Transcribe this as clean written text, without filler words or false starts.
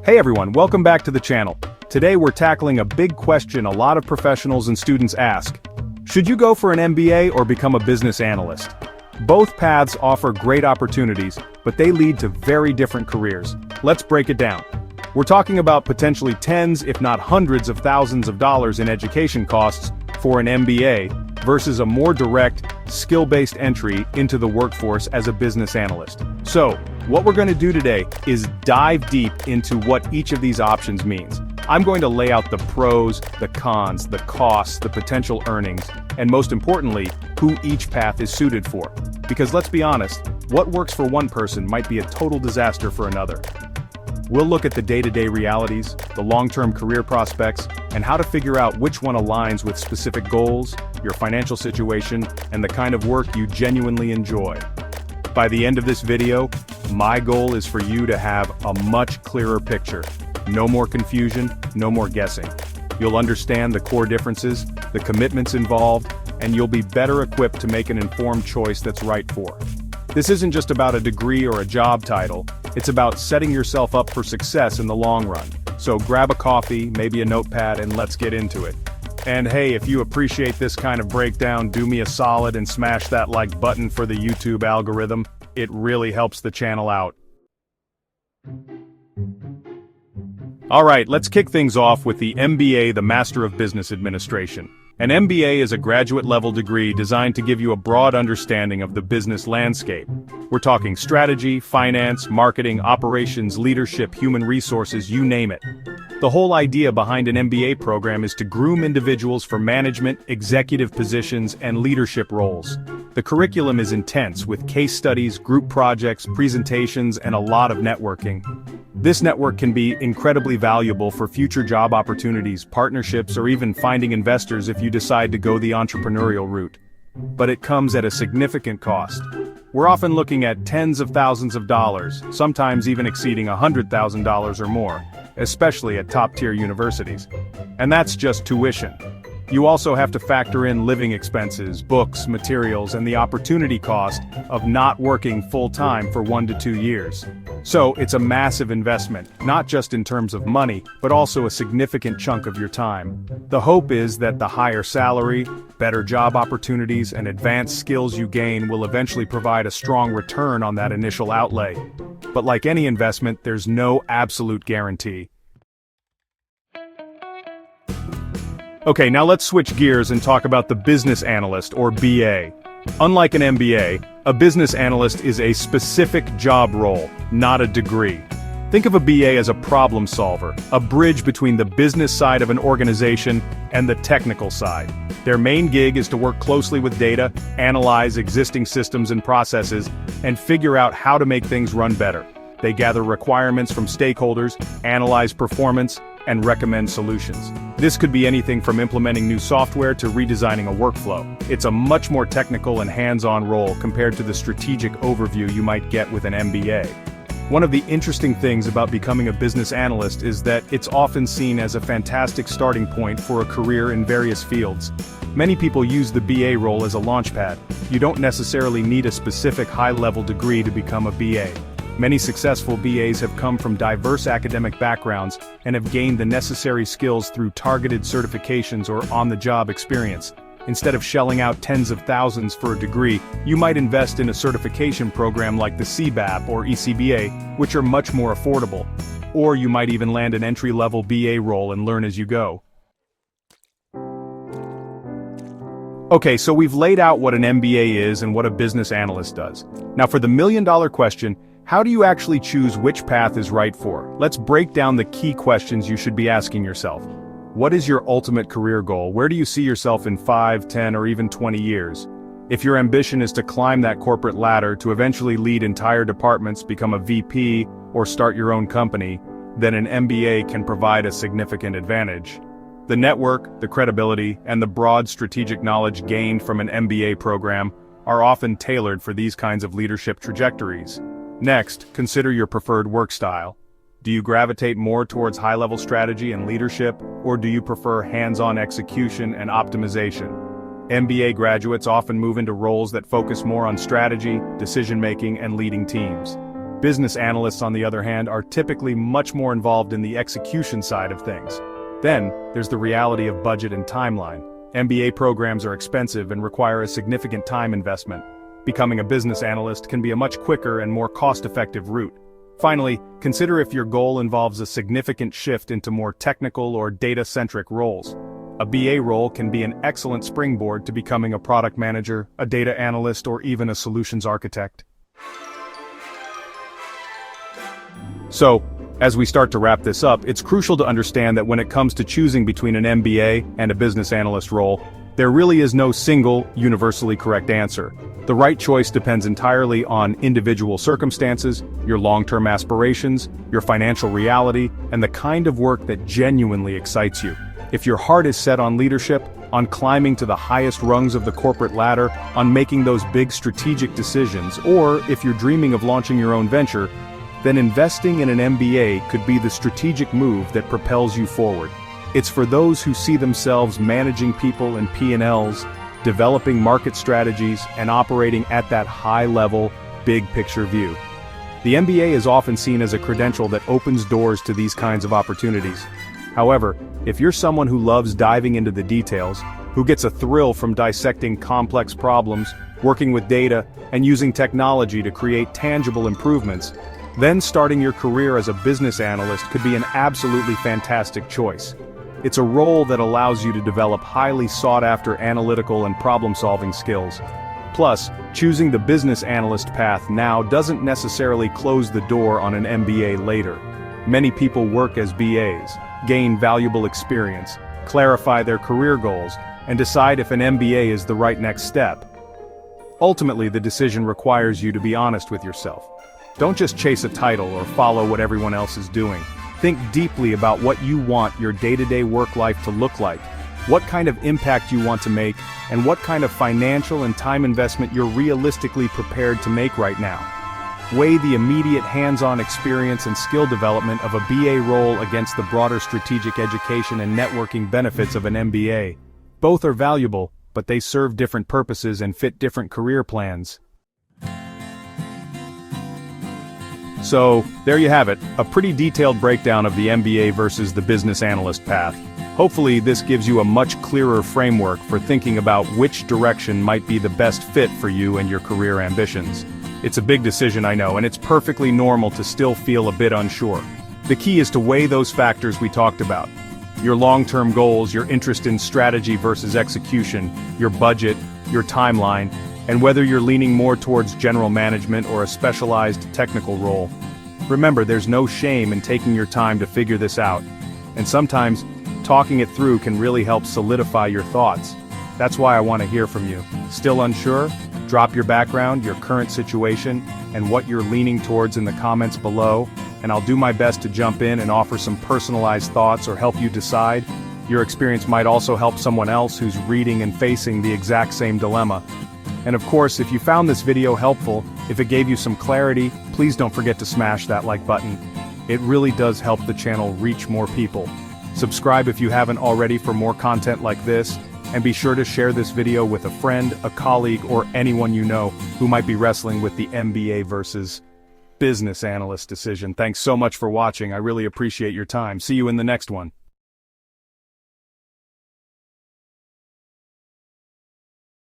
Hey everyone, welcome back to the channel. Today we're tackling a big question a lot of professionals and students ask. Should you go for an MBA or become a business analyst? Both paths offer great opportunities, but they lead to very different careers. Let's break it down. We're talking about potentially tens, if not hundreds of thousands of dollars in education costs for an MBA versus a more direct, skill-based entry into the workforce as a business analyst. So, what we're going to do today is dive deep into what each of these options means. I'm going to lay out the pros, the cons, the costs, the potential earnings, and most importantly, who each path is suited for. Because let's be honest, what works for one person might be a total disaster for another. We'll look at the day-to-day realities, the long-term career prospects, and how to figure out which one aligns with specific goals, your financial situation, and the kind of work you genuinely enjoy. By the end of this video, my goal is for you to have a much clearer picture. No more confusion, no more guessing. You'll understand the core differences, the commitments involved, and you'll be better equipped to make an informed choice that's right for. This isn't just about a degree or a job title, it's about setting yourself up for success in the long run. So grab a coffee, maybe a notepad, and let's get into it. And hey, if you appreciate this kind of breakdown, do me a solid and smash that like button for the YouTube algorithm. It really helps the channel out. Alright, let's kick things off with the MBA, the Master of Business Administration. An MBA is a graduate-level degree designed to give you a broad understanding of the business landscape. We're talking strategy, finance, marketing, operations, leadership, human resources, you name it. The whole idea behind an MBA program is to groom individuals for management, executive positions, and leadership roles. The curriculum is intense, with case studies, group projects, presentations, and a lot of networking. This network can be incredibly valuable for future job opportunities, partnerships, or even finding investors if you decide to go the entrepreneurial route. But it comes at a significant cost. We're often looking at tens of thousands of dollars, sometimes even exceeding $100,000 or more, especially at top-tier universities. And that's just tuition. You also have to factor in living expenses, books, materials, and the opportunity cost of not working full-time for 1 to 2 years. So, it's a massive investment, not just in terms of money, but also a significant chunk of your time. The hope is that the higher salary, better job opportunities, and advanced skills you gain will eventually provide a strong return on that initial outlay. But like any investment, there's no absolute guarantee. Okay, now let's switch gears and talk about the business analyst, or BA. Unlike an MBA, a business analyst is a specific job role, not a degree. Think of a BA as a problem solver, a bridge between the business side of an organization and the technical side. Their main gig is to work closely with data, analyze existing systems and processes, and figure out how to make things run better. They gather requirements from stakeholders, analyze performance, and recommend solutions. This could be anything from implementing new software to redesigning a workflow. It's a much more technical and hands-on role compared to the strategic overview you might get with an MBA. One of the interesting things about becoming a business analyst is that it's often seen as a fantastic starting point for a career in various fields. Many people use the BA role as a launchpad. You don't necessarily need a specific high-level degree to become a BA. Many successful BAs have come from diverse academic backgrounds and have gained the necessary skills through targeted certifications or on-the-job experience. Instead of shelling out tens of thousands for a degree, you might invest in a certification program like the CBAP or ECBA, which are much more affordable. Or you might even land an entry-level BA role and learn as you go. Okay, so we've laid out what an MBA is and what a business analyst does. Now for the million-dollar question, how do you actually choose which path is right for? Let's break down the key questions you should be asking yourself. What is your ultimate career goal? Where do you see yourself in 5, 10, or even 20 years? If your ambition is to climb that corporate ladder to eventually lead entire departments, become a VP, or start your own company, then an MBA can provide a significant advantage. The network, the credibility, and the broad strategic knowledge gained from an MBA program are often tailored for these kinds of leadership trajectories. Next, consider your preferred work style. Do you gravitate more towards high-level strategy and leadership, or do you prefer hands-on execution and optimization? MBA graduates often move into roles that focus more on strategy, decision-making, and leading teams. Business analysts, on the other hand, are typically much more involved in the execution side of things. Then, there's the reality of budget and timeline. MBA programs are expensive and require a significant time investment. Becoming a business analyst can be a much quicker and more cost-effective route. Finally, consider if your goal involves a significant shift into more technical or data-centric roles. A BA role can be an excellent springboard to becoming a product manager, a data analyst, or even a solutions architect. So, as we start to wrap this up, it's crucial to understand that when it comes to choosing between an MBA and a business analyst role, there really is no single, universally correct answer. The right choice depends entirely on individual circumstances, your long-term aspirations, your financial reality, and the kind of work that genuinely excites you. If your heart is set on leadership, on climbing to the highest rungs of the corporate ladder, on making those big strategic decisions, or if you're dreaming of launching your own venture, then investing in an MBA could be the strategic move that propels you forward. It's for those who see themselves managing people and P&Ls, developing market strategies, and operating at that high-level, big-picture view. The MBA is often seen as a credential that opens doors to these kinds of opportunities. However, if you're someone who loves diving into the details, who gets a thrill from dissecting complex problems, working with data, and using technology to create tangible improvements, then starting your career as a business analyst could be an absolutely fantastic choice. It's a role that allows you to develop highly sought-after analytical and problem-solving skills. Plus, choosing the business analyst path now doesn't necessarily close the door on an MBA later. Many people work as BAs, gain valuable experience, clarify their career goals, and decide if an MBA is the right next step. Ultimately, the decision requires you to be honest with yourself. Don't just chase a title or follow what everyone else is doing. Think deeply about what you want your day-to-day work life to look like, what kind of impact you want to make, and what kind of financial and time investment you're realistically prepared to make right now. Weigh the immediate hands-on experience and skill development of a BA role against the broader strategic education and networking benefits of an MBA. Both are valuable, but they serve different purposes and fit different career plans. So, there you have it, a pretty detailed breakdown of the MBA versus the business analyst path. Hopefully this gives you a much clearer framework for thinking about which direction might be the best fit for you and your career ambitions. It's a big decision, I know, and it's perfectly normal to still feel a bit unsure. The key is to weigh those factors we talked about. Your long-term goals, your interest in strategy versus execution, your budget, your timeline, and whether you're leaning more towards general management or a specialized technical role. Remember, there's no shame in taking your time to figure this out, and sometimes, talking it through can really help solidify your thoughts. That's why I want to hear from you. Still unsure? Drop your background, your current situation, and what you're leaning towards in the comments below, and I'll do my best to jump in and offer some personalized thoughts or help you decide. Your experience might also help someone else who's reading and facing the exact same dilemma. And of course, if you found this video helpful, if it gave you some clarity, please don't forget to smash that like button. It really does help the channel reach more people. Subscribe if you haven't already for more content like this, and be sure to share this video with a friend, a colleague, or anyone you know who might be wrestling with the MBA versus business analyst decision. Thanks so much for watching. I really appreciate your time. See you in the next one.